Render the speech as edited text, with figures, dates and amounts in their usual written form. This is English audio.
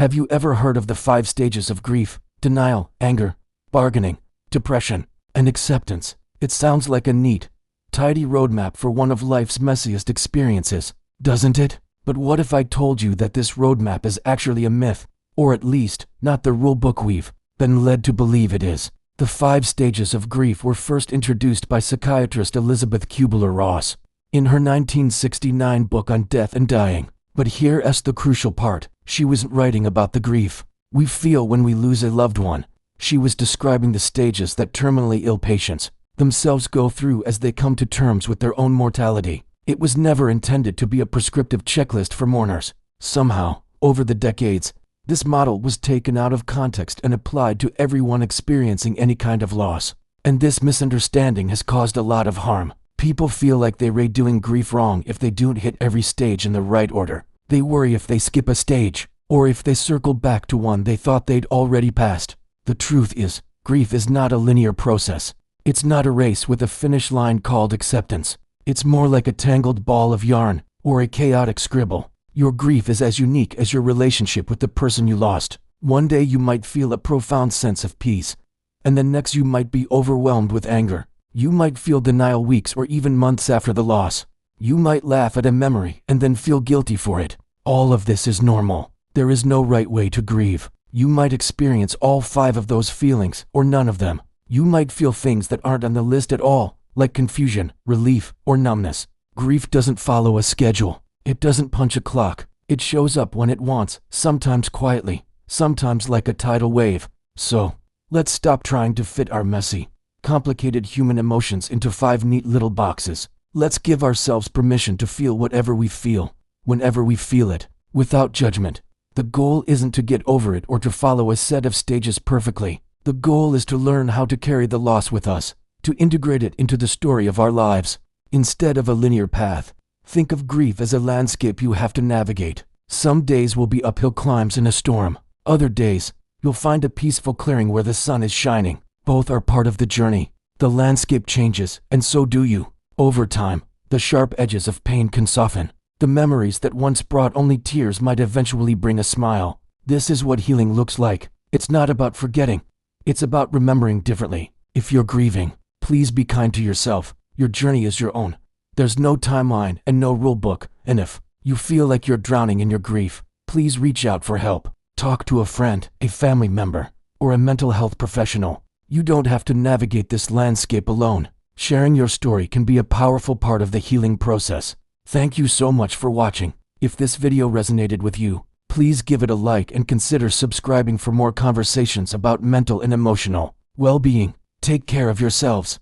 Have you ever heard of the 5 stages of grief? Denial, anger, bargaining, depression, and acceptance. It sounds like a neat, tidy roadmap for one of life's messiest experiences, doesn't it? But what if I told you that this roadmap is actually a myth, or at least, not the rulebook we've been led to believe it is? The 5 stages of grief were first introduced by psychiatrist Elizabeth Kubler-Ross in her 1969 book on death and dying. But here's the crucial part. She wasn't writing about the grief we feel when we lose a loved one. She was describing the stages that terminally ill patients themselves go through as they come to terms with their own mortality. It was never intended to be a prescriptive checklist for mourners. Somehow, over the decades, this model was taken out of context and applied to everyone experiencing any kind of loss. And this misunderstanding has caused a lot of harm. People feel like they're doing grief wrong if they don't hit every stage in the right order. They worry if they skip a stage, or if they circle back to one they thought they'd already passed. The truth is, grief is not a linear process. It's not a race with a finish line called acceptance. It's more like a tangled ball of yarn, or a chaotic scribble. Your grief is as unique as your relationship with the person you lost. One day you might feel a profound sense of peace, and the next you might be overwhelmed with anger. You might feel denial weeks or even months after the loss. You might laugh at a memory and then feel guilty for it. All of this is normal. There is no right way to grieve. You might experience all 5 of those feelings, or none of them. You might feel things that aren't on the list at all, like confusion, relief, or numbness. Grief doesn't follow a schedule. It doesn't punch a clock. It shows up when it wants, sometimes quietly, sometimes like a tidal wave. So, let's stop trying to fit our messy, complicated human emotions into 5 neat little boxes. Let's give ourselves permission to feel whatever we feel, whenever we feel it, without judgment. The goal isn't to get over it or to follow a set of stages perfectly. The goal is to learn how to carry the loss with us, to integrate it into the story of our lives. Instead of a linear path, think of grief as a landscape you have to navigate. Some days will be uphill climbs in a storm. Other days, you'll find a peaceful clearing where the sun is shining. Both are part of the journey. The landscape changes, and so do you. Over time, the sharp edges of pain can soften. The memories that once brought only tears might eventually bring a smile. This is what healing looks like. It's not about forgetting. It's about remembering differently. If you're grieving, please be kind to yourself. Your journey is your own. There's no timeline and no rule book. And if you feel like you're drowning in your grief, please reach out for help. Talk to a friend, a family member, or a mental health professional. You don't have to navigate this landscape alone. Sharing your story can be a powerful part of the healing process. Thank you so much for watching. If this video resonated with you, please give it a like and consider subscribing for more conversations about mental and emotional well-being. Take care of yourselves.